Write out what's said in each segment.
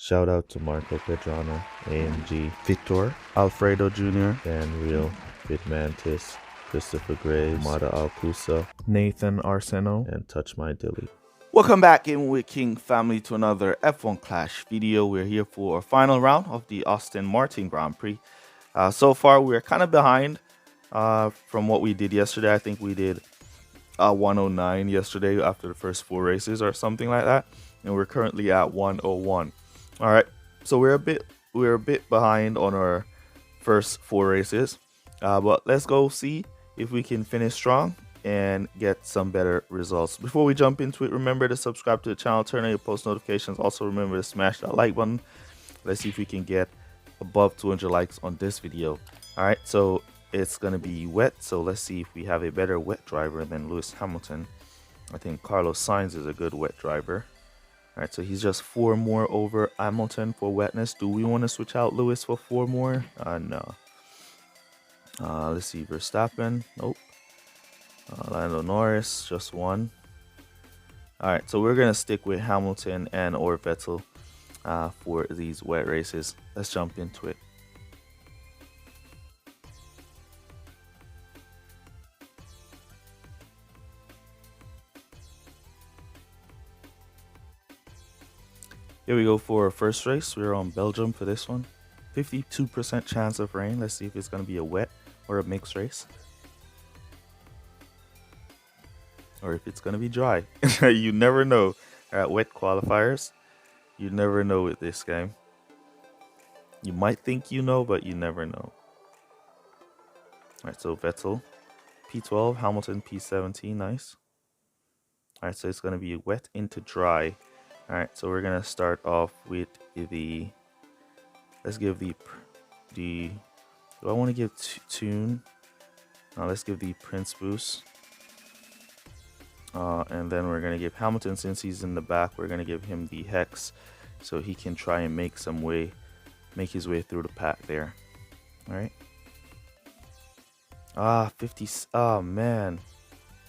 Shout out to Marco Pedrano, AMG, Victor, Alfredo Jr., Dan Real, Bitmantis, Christopher Graves, Mada Alcusa, Nathan Arseno, and Touch My Dilly. Welcome back in with King Family to another F1 Clash video. We're here for our final round of the Aston Martin Grand Prix. So far, we're kind of behind from what we did yesterday. I think we did 109 yesterday after the first 4 races or something like that, and we're currently at 101. All right, so we're a bit behind on our first 4 races, but let's go see if we can finish strong and get some better results. Before we jump into it, remember to subscribe to the channel, turn on your post notifications. Also remember to smash that like button. Let's see if we can get above 200 likes on this video. All right, so it's gonna be wet, so let's see if we have a better wet driver than Lewis Hamilton. I think Carlos Sainz is a good wet driver. All right, so he's just 4 more over Hamilton for wetness. Do we want to switch out Lewis for 4 more? No. Let's see, Verstappen. Nope. Lando Norris, just 1. All right, so we're gonna stick with Hamilton and or Vettel for these wet races. Let's jump into it. Here we go for our first race. We're on Belgium for this one. 52% chance of rain. Let's see if it's going to be a wet or a mixed race. Or if it's going to be dry. You never know. At wet qualifiers, you never know with this game. You might think you know, but you never know. Alright, so Vettel, P12, Hamilton, P17, nice. Alright, so it's going to be wet into dry. All right, so we're gonna start off with the. Let's give the. Do I want to give tune? Let's give the Prince boost. And then we're gonna give Hamilton, since he's in the back, we're gonna give him the hex, so he can try and make his way through the pack there. All right. 50. Oh man,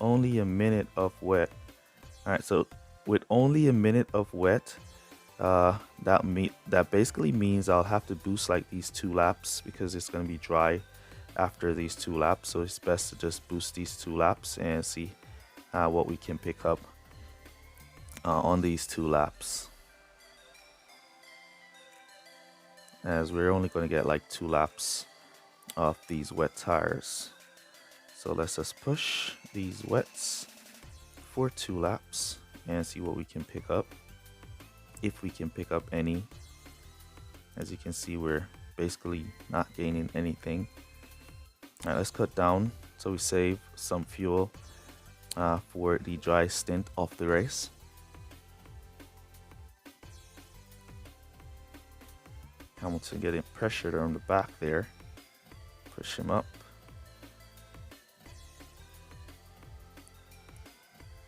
only a minute of wet. All right, so. With only a minute of wet, that basically means I'll have to boost like these 2 laps because it's going to be dry after these 2 laps. So it's best to just boost these 2 laps and see what we can pick up on these 2 laps. As we're only going to get like 2 laps of these wet tires. So let's just push these wets for 2 laps. And see what we can pick up, if we can pick up any. As you can see, we're basically not gaining anything. All right, let's cut down so we save some fuel for the dry stint of the race. Hamilton getting pressured on the back there. Push him up.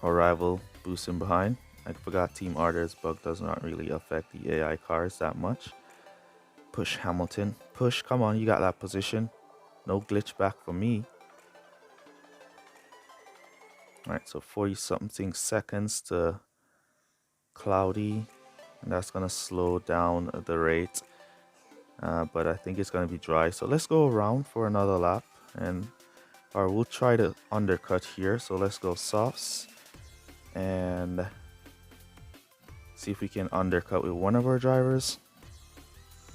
Our rival boosting behind. I forgot Team Arter's bug does not really affect the AI cars that much. Push Hamilton. Push, come on, you got that position. No glitch back for me. Alright, so 40-something seconds to cloudy. And that's going to slow down the rate. But I think it's going to be dry. So let's go around for another lap. Or we'll try to undercut here. So let's go softs. And see if we can undercut with one of our drivers,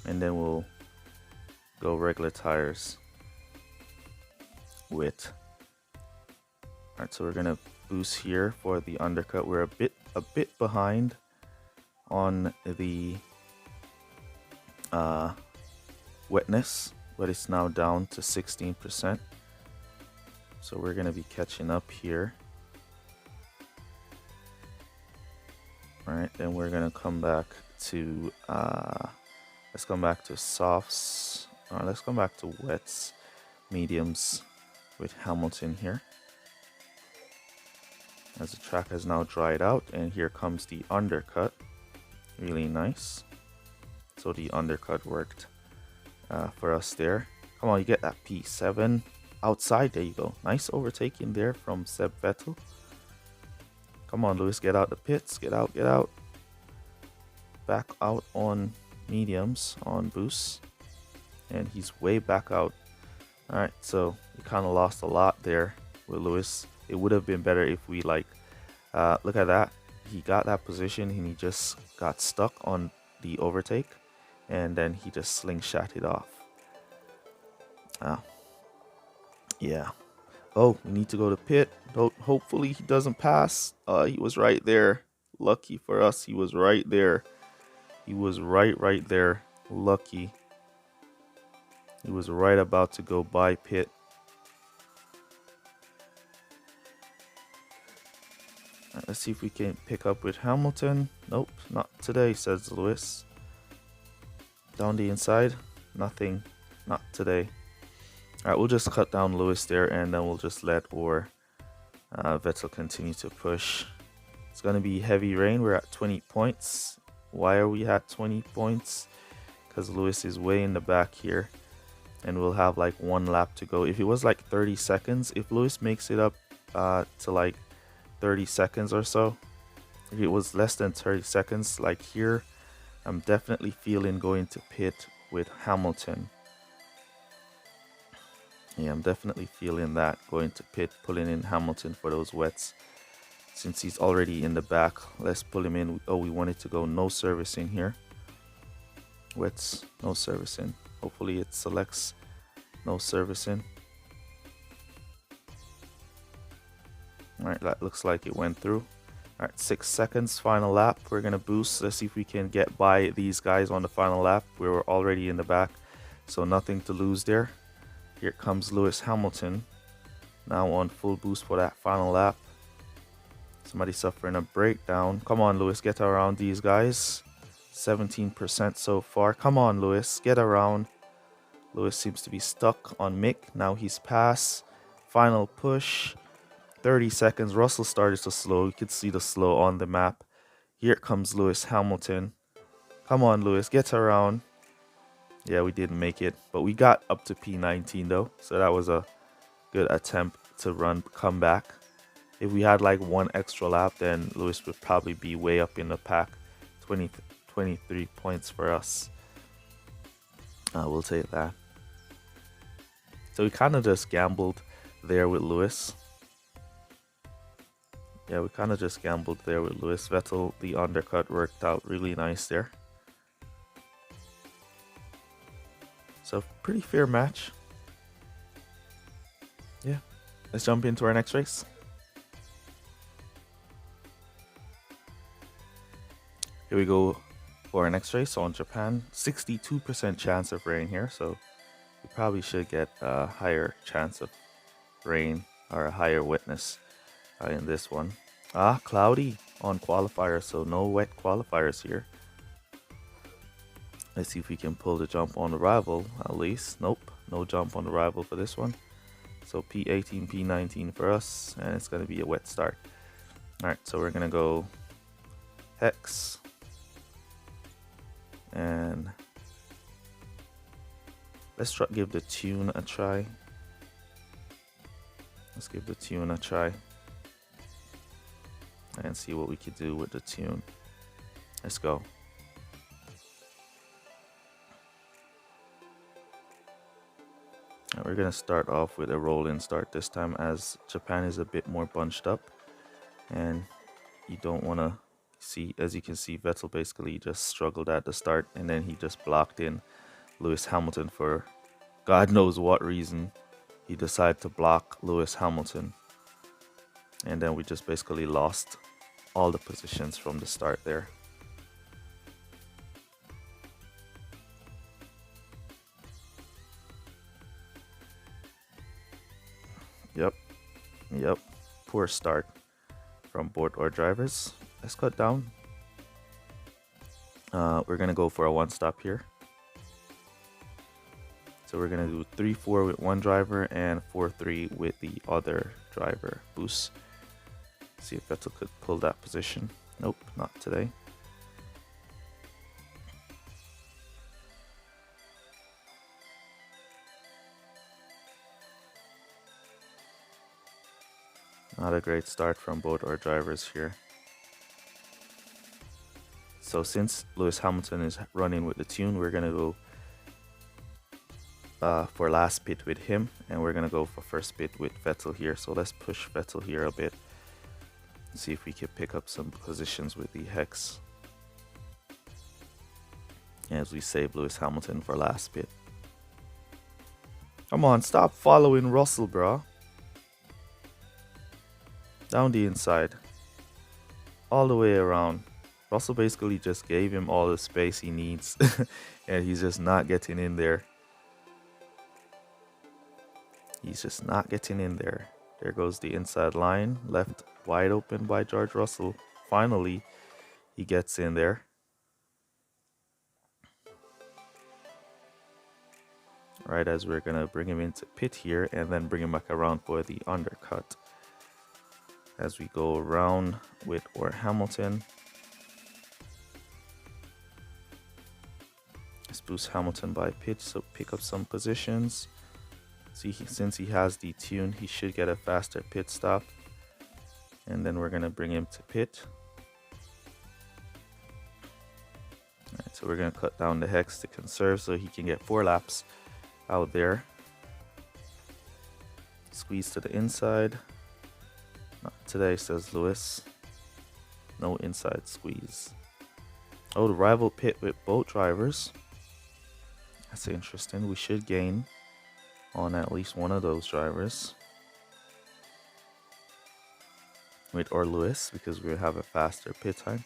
and then we'll go regular tires with. All right, so we're gonna boost here for the undercut. We're a bit behind on the wetness, but it's now down to 16%. So we're gonna be catching up here. All right, then we're gonna come back to let's come back to softs. Let's come back to wets, mediums with Hamilton here. As the track has now dried out, and here comes the undercut. Really nice. So the undercut worked for us there. Come on, you get that P7 outside. There you go. Nice overtaking there from Seb Vettel. Come on, Lewis, get out the pits. Get out, get out. Back out on mediums on boost, and he's way back out. All right, so we kind of lost a lot there with Lewis. It would have been better if we like, look at that. He got that position and he just got stuck on the overtake, and then he just slingshot it off. Yeah. Oh, we need to go to pit. Hopefully he doesn't pass. He was right there. Lucky for us, he was right there. He was right there. Lucky. He was right about to go by pit. Right, let's see if we can pick up with Hamilton. Nope, not today, says Lewis. Down the inside. Nothing. Not today. Alright, we'll just cut down Lewis there, and then we'll just let Vettel continue to push. It's going to be heavy rain. We're at 20 points. Why are we at 20 points? Because Lewis is way in the back here, and we'll have like 1 lap to go. If it was like 30 seconds, if Lewis makes it up to like 30 seconds or so, if it was less than 30 seconds, like here, I'm definitely feeling going to pit with Hamilton. Yeah, I'm definitely feeling that, going to pit, pulling in Hamilton for those wets. Since he's already in the back, let's pull him in. Oh, we wanted to go no servicing here. Wets, no servicing. Hopefully it selects no servicing. Alright, that looks like it went through. Alright, 6 seconds, final lap. We're going to boost. Let's see if we can get by these guys on the final lap. We were already in the back, so nothing to lose there. Here comes Lewis Hamilton. Now on full boost for that final lap. Somebody suffering a breakdown. Come on, Lewis, get around these guys. 17% so far. Come on, Lewis, get around. Lewis seems to be stuck on Mick. Now he's past. Final push. 30 seconds. Russell started to slow. You could see the slow on the map. Here comes Lewis Hamilton. Come on, Lewis, get around. Yeah, we didn't make it, but we got up to P19 though, so that was a good attempt to come back. If we had like 1 extra lap, then Lewis would probably be way up in the pack. 23 points for us. We'll take that. So we kind of just gambled there with Lewis. Yeah, we kind of just gambled there with Lewis. Vettel, the undercut worked out really nice there. So pretty fair match. Yeah, let's jump into our next race. Here we go for our next race on Japan. 62% chance of rain here, so we probably should get a higher chance of rain or a higher wetness in this one. Cloudy on qualifier, so no wet qualifiers here. Let's see if we can pull the jump on arrival at least. Nope, no jump on arrival for this one. So P18, P19 for us, and it's going to be a wet start. Alright, so we're going to go Hex. And let's give the tune a try. Let's give the tune a try. And see what we could do with the tune. Let's go. We're going to start off with a roll-in start this time, as Japan is a bit more bunched up. And you don't want to see, as you can see, Vettel basically just struggled at the start. And then he just blocked in Lewis Hamilton for God knows what reason. He decided to block Lewis Hamilton. And then we just basically lost all the positions from the start there. Yep, poor start from both our drivers. Let's cut down. We're gonna go for a 1-stop here. So we're gonna do 3-4 with one driver and 4-3 with the other driver. Boost. See if Vettel could pull that position. Nope, not today. Not a great start from both our drivers here. So since Lewis Hamilton is running with the tune, we're gonna go for last pit with him, and we're gonna go for first pit with Vettel here. So let's push Vettel here a bit, see if we can pick up some positions with the hex as we save Lewis Hamilton for last pit. Come on, stop following Russell, bro. Down the inside, all the way around. Russell basically just gave him all the space he needs and he's just not getting in there. He's just not getting in there. There goes the inside line, left wide open by George Russell. Finally, he gets in there. Right as we're gonna bring him into pit here and then bring him back around for the undercut. As we go around with our Hamilton. Let's boost Hamilton by pitch, so pick up some positions. See, since he has the tune, he should get a faster pit stop. And then we're gonna bring him to pit. Alright, so we're gonna cut down the hex to conserve so he can get 4 laps out there. Squeeze to the inside. Not today, says Lewis. No inside squeeze. Oh, the rival pit with both drivers. That's interesting. We should gain on at least one of those drivers with or Lewis, because we have a faster pit time.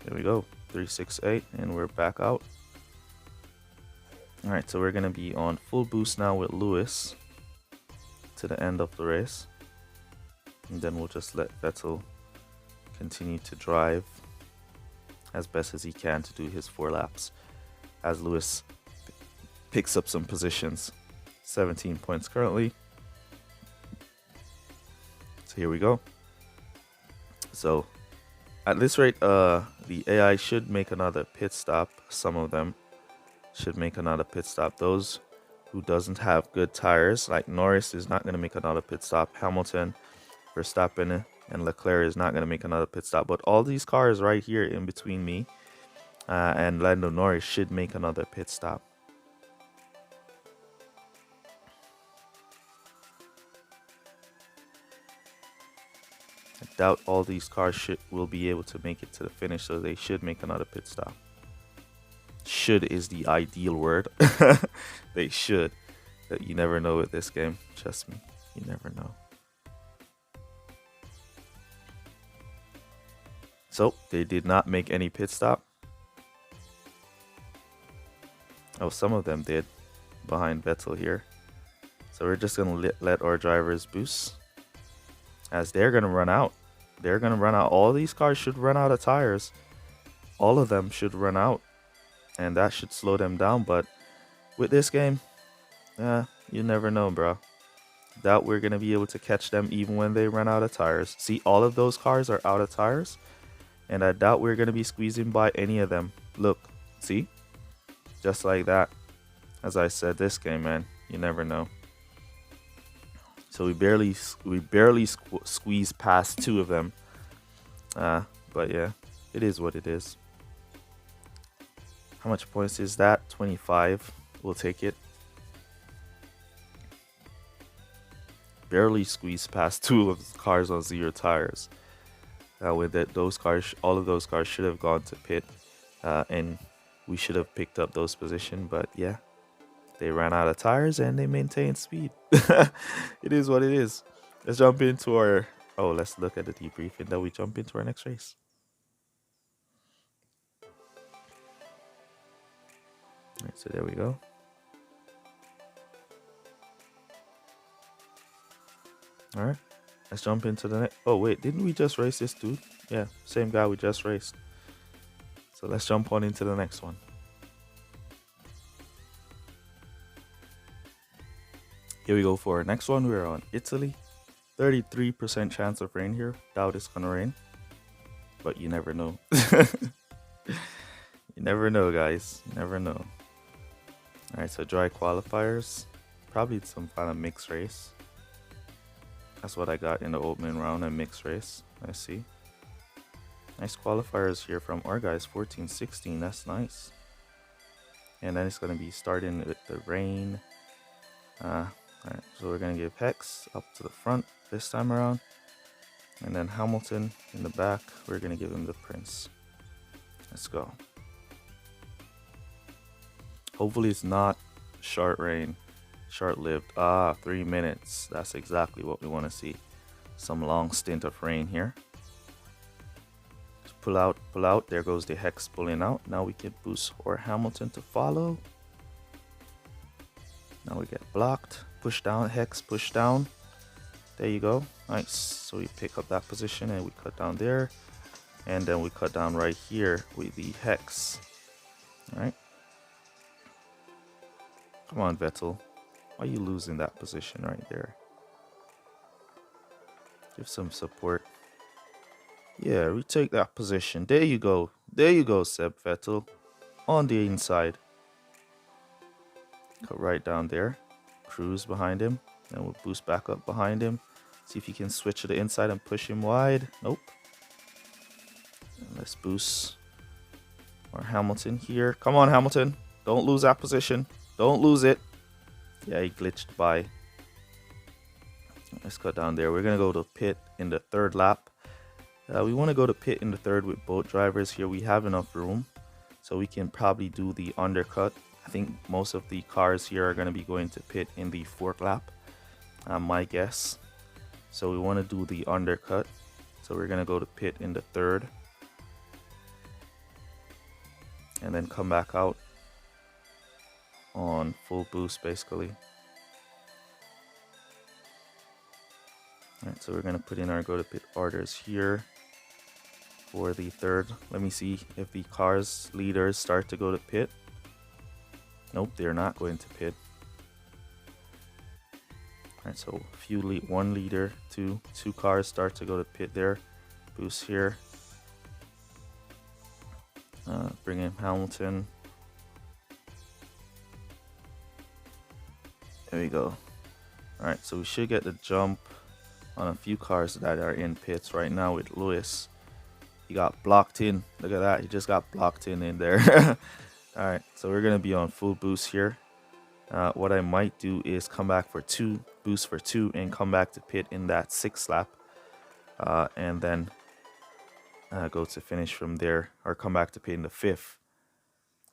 There we go, 368, and we're back out. All right, so we're gonna be on full boost now with Lewis to the end of the race, and then we'll just let Vettel continue to drive as best as he can to do his 4 laps as Lewis picks up some positions. 17 points currently. So here we go. So at this rate, the AI should make another pit stop. Some of them should make another pit stop. Those who doesn't have good tires, like Norris, is not going to make another pit stop. Hamilton, Verstappen, and Leclerc is not going to make another pit stop. But all these cars right here in between me and Lando Norris should make another pit stop. I doubt all these cars will be able to make it to the finish, so they should make another pit stop. Should is the ideal word. They should. But you never know with this game. Trust me, you never know. So they did not make any pit stop. Oh, some of them did behind Vettel here. So we're just going to let our drivers boost as they're going to run out. They're going to run out. All these cars should run out of tires. All of them should run out. And that should slow them down. But with this game, you never know, bro. Doubt we're going to be able to catch them even when they run out of tires. See, all of those cars are out of tires. And I doubt we're going to be squeezing by any of them. Look, see? Just like that. As I said, this game, man, you never know. So we barely squeezed past 2 of them. But yeah, it is what it is. How much points is that? 25. We'll take it. Barely squeezed past 2 of the cars on 0 tires. With that, those cars, all of those cars should have gone to pit, and we should have picked up those positions. But yeah, they ran out of tires and they maintained speed. It is what it is. Let's jump into our. Oh, let's look at the debriefing. Then we jump into our next race. All right, so there we go. All right. Let's jump into the next. Oh, wait. Didn't we just race this dude? Yeah, same guy we just raced. So let's jump on into the next one. Here we go for our next one. We're on Italy. 33% chance of rain here. Doubt it's going to rain. But you never know. You never know, guys. You never know. All right, so dry qualifiers. Probably some kind of mixed race. That's what I got in the opening round and mixed race. I see. Nice qualifiers here from our guys, 14-16. That's nice. And then it's going to be starting with the rain. Alright, so we're going to give Hex up to the front this time around. And then Hamilton in the back, we're going to give him the Prince. Let's go. Hopefully it's not short rain, short-lived. 3 minutes. That's exactly what we want to see. Some long stint of rain here. Just pull out, pull out. There goes the Hex pulling out. Now we can boost for Hamilton to follow. Now we get blocked. Push down, Hex, push down. There you go. Nice. So we pick up that position and we cut down there. And then we cut down right here with the Hex. Alright. Come on, Vettel. Why are you losing that position right there? Give some support. Yeah, retake that position. There you go. There you go, Seb Vettel. On the inside. Cut right down there. Cruise behind him. Then we'll boost back up behind him. See if he can switch to the inside and push him wide. Nope. And let's boost our Hamilton here. Come on, Hamilton. Don't lose that position. Don't lose it. Yeah, he glitched by. Let's cut down there. We're going to go to pit in the third lap. We want to go to pit in the third with both drivers here. We have enough room. So we can probably do the undercut. I think most of the cars here are going to be going to pit in the fourth lap. My guess. So we want to do the undercut. So we're going to go to pit in the third. And then come back out on full boost basically. Alright, so we're going to put in our go to pit orders here for the third. Let me see if the cars leaders start to go to pit. Nope, they're not going to pit. Alright, so one leader, two cars start to go to pit there. Boost here. Bring in Hamilton. There we go. Alright, so we should get the jump on a few cars that are in pits right now with Lewis. He got blocked in. Look at that. He just got blocked in there. Alright, so we're going to be on full boost here. What I might do is come back for boost for 2 and come back to pit in that 6th lap. And then go to finish from there, or come back to pit in the 5th.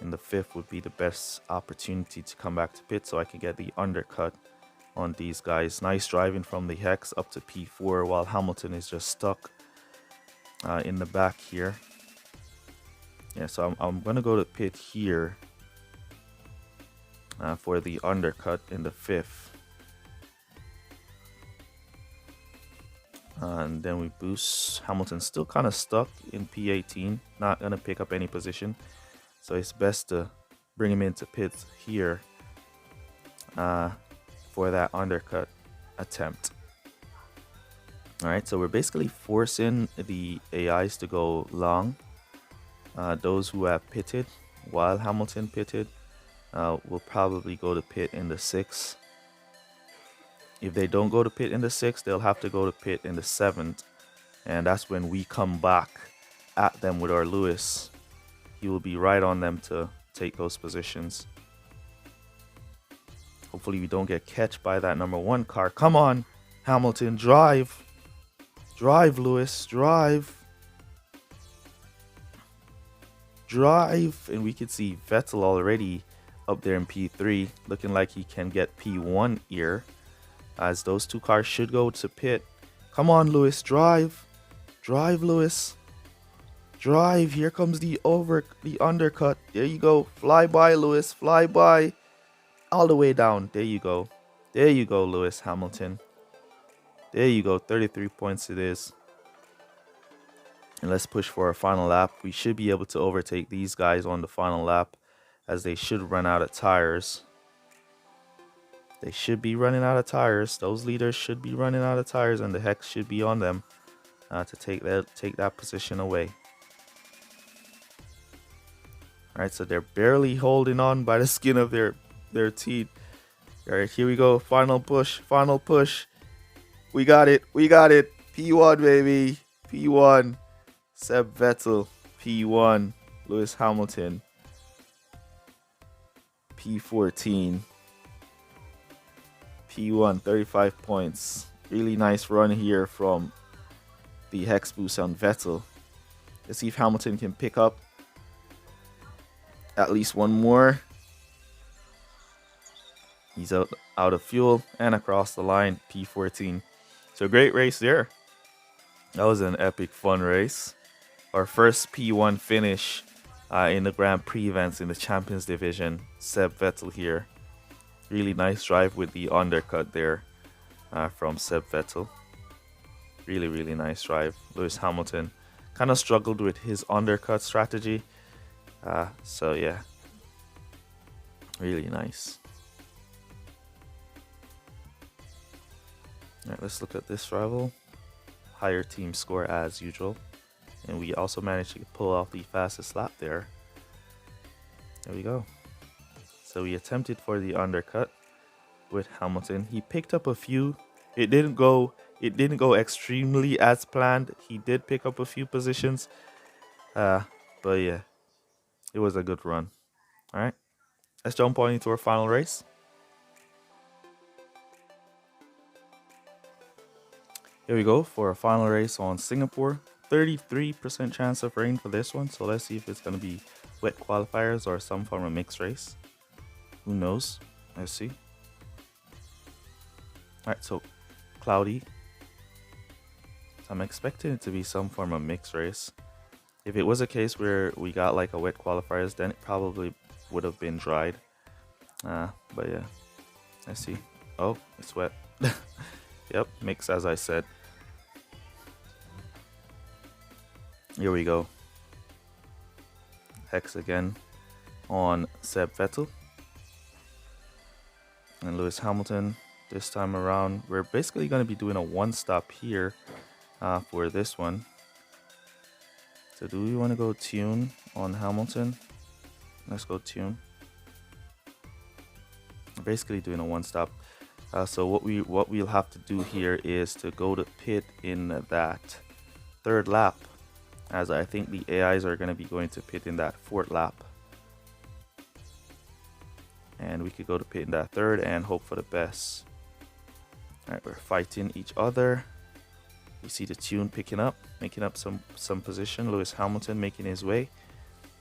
And the 5th would be the best opportunity to come back to pit so I can get the undercut on these guys. Nice driving from the Hex up to P4 while Hamilton is just stuck in the back here. Yeah, so I'm going to go to pit here for the undercut in the 5th. And then we boost. Hamilton's still kind of stuck in P18. Not going to pick up any position. So it's best to bring him into pit here for that undercut attempt. Alright, so we're basically forcing the AIs to go long. Those who have pitted while Hamilton pitted will probably go to pit in the 6th. If they don't go to pit in the 6th, they'll have to go to pit in the 7th. And that's when we come back at them with our Lewis. He will be right on them to take those positions. Hopefully we don't get catch by that number 1 car. Come on, Hamilton, drive. Drive, Lewis, drive. Drive. And we can see Vettel already up there in P3, looking like he can get P1 here, as those 2 cars should go to pit. Come on, Lewis, drive. Drive, Lewis. Drive. Here comes the undercut. There you go. Fly by, Lewis. Fly by. All the way down. There you go. There you go, Lewis Hamilton. There you go. 33 points it is. And let's push for our final lap. We should be able to overtake these guys on the final lap, as they should run out of tires. They should be running out of tires. Those leaders should be running out of tires, and the Hex should be on them to take that position away. Alright, so they're barely holding on by the skin of their teeth. Alright, here we go. Final push. Final push. We got it. We got it. P1, baby. P1. Seb Vettel. P1. Lewis Hamilton. P14. P1, 35 points. Really nice run here from the Hex boost on Vettel. Let's see if Hamilton can pick up at least one more. He's out of fuel and across the line, P14. So great race there. That was an epic fun race. Our first P1 finish in the Grand Prix events in the Champions Division. Seb Vettel here. Really nice drive with the undercut there from Seb Vettel. Really, really nice drive. Lewis Hamilton kind of struggled with his undercut strategy. So yeah, really nice. All right, let's look at this rival. Higher team score as usual. And we also managed to pull off the fastest lap there. There we go. So we attempted for the undercut with Hamilton. He picked up a few. It didn't go extremely as planned. He did pick up a few positions. But yeah, it was a good run. All right, let's jump on into our final race. Here we go for our final race on Singapore. 33% chance of rain for this one. So let's see if it's going to be wet qualifiers or some form of mixed race. Who knows? Let's see. All right, so cloudy. I'm expecting it to be some form of mixed race. If it was a case where we got like a wet qualifiers, then it probably would have been dried. But yeah, let's see. Oh, it's wet. Yep, mixed as I said. Here we go. Hex again on Seb Vettel. And Lewis Hamilton this time around. We're basically going to be doing a one stop here for this one. So do we want to go tune on Hamilton? Let's go tune. We're basically doing a one stop. So what we'll have to do here is to go to pit in that third lap, as I think the AIs are going to be going to pit in that fourth lap. And we could go to pit in that third and hope for the best. All right, we're fighting each other. You see the tune picking up, making up some position. Lewis Hamilton making his way.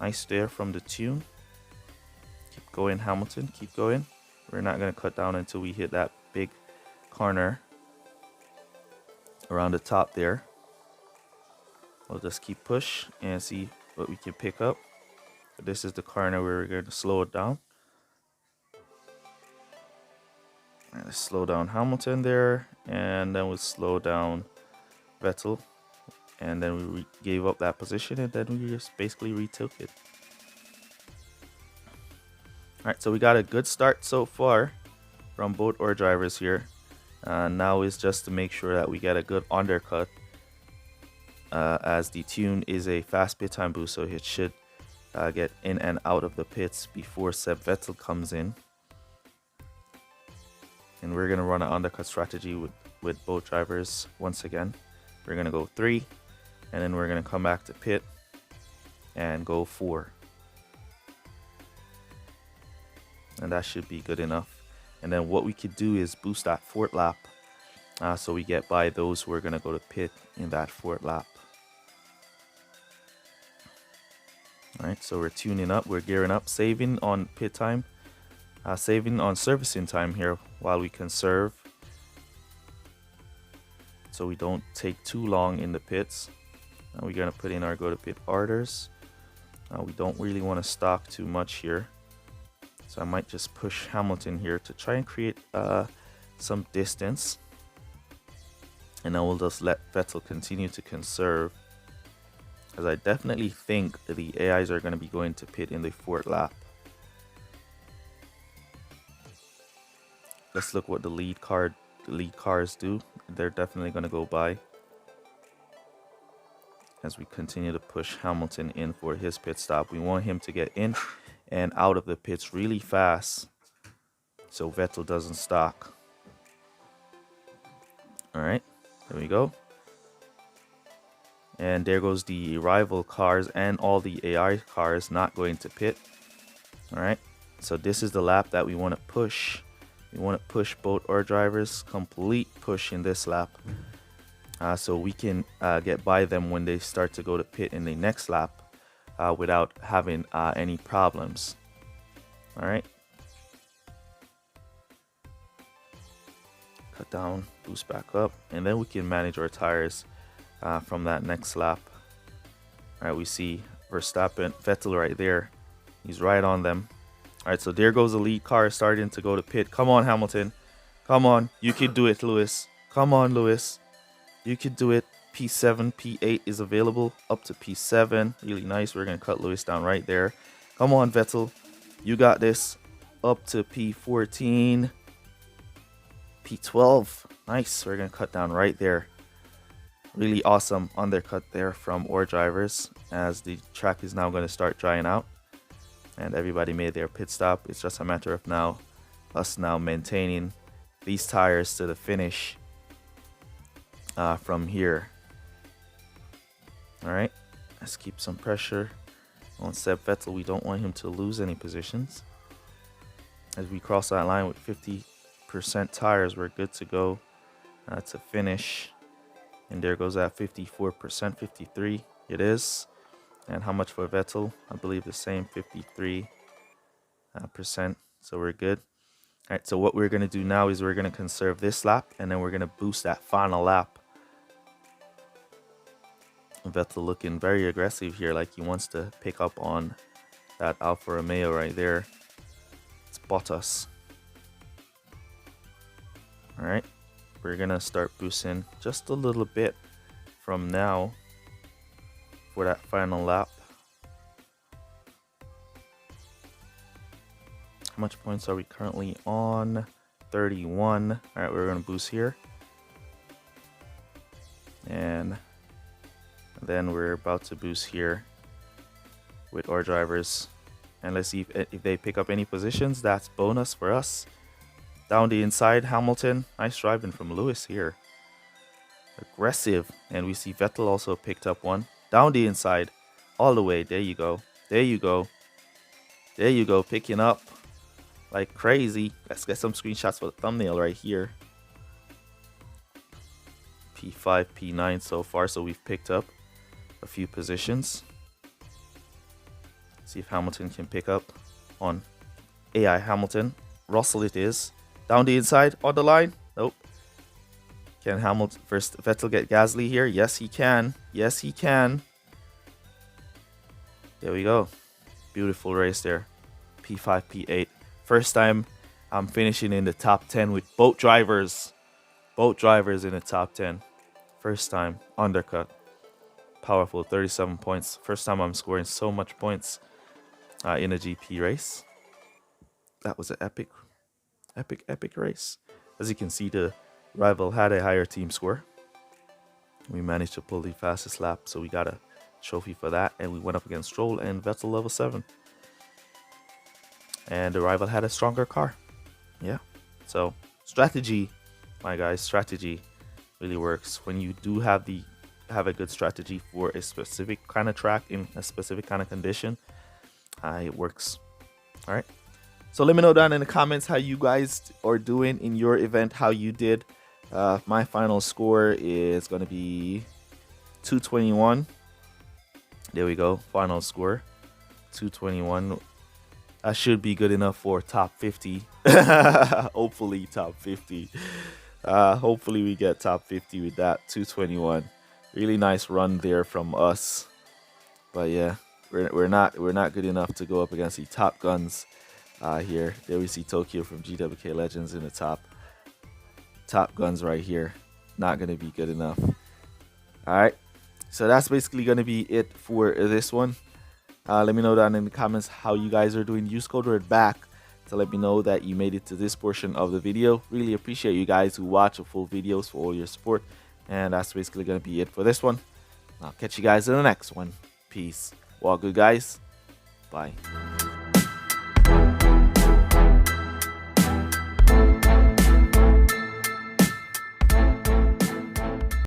Nice there from the tune. Keep going, Hamilton. Keep going. We're not going to cut down until we hit that big corner around the top there. We'll just keep push and see what we can pick up. This is the corner where we're going to slow it down. All right, let's slow down Hamilton there, and then we'll slow down Vettel, and then we gave up that position, and then we just basically retook it. All right, so we got a good start so far from both our drivers here. Now is just to make sure that we get a good undercut, as the tune is a fast pit time boost, so it should get in and out of the pits before Seb Vettel comes in. And we're going to run an undercut strategy with both drivers once again. We're going to go 3, and then we're going to come back to pit and go 4. And that should be good enough. And then what we could do is boost that fourth lap, so we get by those who are going to go to pit in that fourth lap. All right, so we're tuning up, we're gearing up, saving on pit time, saving on servicing time here while we conserve, so we don't take too long in the pits. We're going to put in our go to pit orders. We don't really want to stock too much here, so I might just push Hamilton here to try and create some distance, and then we'll just let Vettel continue to conserve, as I definitely think the AIs are going to be going to pit in the fourth lap. Let's look what the lead cars do. They're definitely going to go by as we continue to push Hamilton in for his pit stop. We want him to get in and out of the pits really fast so Vettel doesn't stock. All right, there we go. And there goes the rival cars and all the AI cars not going to pit. All right, so this is the lap that we want to push. We want to push both our drivers, complete push in this lap. So we can get by them when they start to go to pit in the next lap without having any problems. All right. Cut down, boost back up, and then we can manage our tires from that next lap. All right, we see Verstappen, Vettel right there. He's right on them. All right, so there goes the lead car starting to go to pit. Come on, Hamilton. Come on, you can do it, Lewis. Come on, Lewis. You can do it. P7, P8 is available up to P7. Really nice. We're going to cut Lewis down right there. Come on, Vettel. You got this. Up to P14. P12. Nice. We're going to cut down right there. Really awesome undercut there from our drivers as the track is now going to start drying out. And everybody made their pit stop. It's just a matter of us now maintaining these tires to the finish from here. All right, let's keep some pressure on Seb Vettel. We don't want him to lose any positions. As we cross that line with 50% tires, we're good to go to finish. And there goes that 54%, 53 it is. And how much for Vettel? I believe the same, 53%. So we're good. All right, so what we're going to do now is we're going to conserve this lap, and then we're going to boost that final lap. Vettel looking very aggressive here, like he wants to pick up on that Alfa Romeo right there. It's Bottas. All right, we're going to start boosting just a little bit from now for that final lap. How much points are we currently on? 31. All right, we're going to boost here. And then we're about to boost here with our drivers. And let's see if they pick up any positions. That's bonus for us. Down the inside, Hamilton. Nice driving from Lewis here. Aggressive. And we see Vettel also picked up one. Down the inside. All the way. There you go. There you go. There you go. Picking up like crazy. Let's get some screenshots for the thumbnail right here. P5, P9 so far. So we've picked up a few positions. See if Hamilton can pick up on AI Hamilton. Russell it is. Down the inside, on the line. Nope. Can Hamilton first Vettel get Gasly here? Yes, he can. Yes, he can. There we go. Beautiful race there. P5, P8. First time I'm finishing in the top 10 with both drivers. Both drivers in the top 10. First time. Undercut. Powerful. 37 points. First time I'm scoring so much points in a GP race. That was an epic race. As you can see, the rival had a higher team score. We managed to pull the fastest lap, so we got a trophy for that. And we went up against Stroll and Vettel level 7. And the rival had a stronger car. Yeah. So strategy, my guys, strategy really works. When you do have a good strategy for a specific kind of track in a specific kind of condition, it works. All right. So let me know down in the comments how you guys are doing in your event, how you did. My final score is going to be 221. There we go. Final score 221. That should be good enough for top 50. Hopefully top 50. Hopefully we get top 50 with that 221. Really nice run there from us. But yeah, we're not good enough to go up against the top guns here. There we see Tokyo from GWK Legends in the top guns right here. Not going to be good enough. All right. So that's basically going to be it for this one. Let me know down in the comments how you guys are doing. Use code WORDBACK to let me know that you made it to this portion of the video. Really appreciate you guys who watch the full videos for all your support. And that's basically going to be it for this one. I'll catch you guys in the next one. Peace. Walk good, guys. Bye.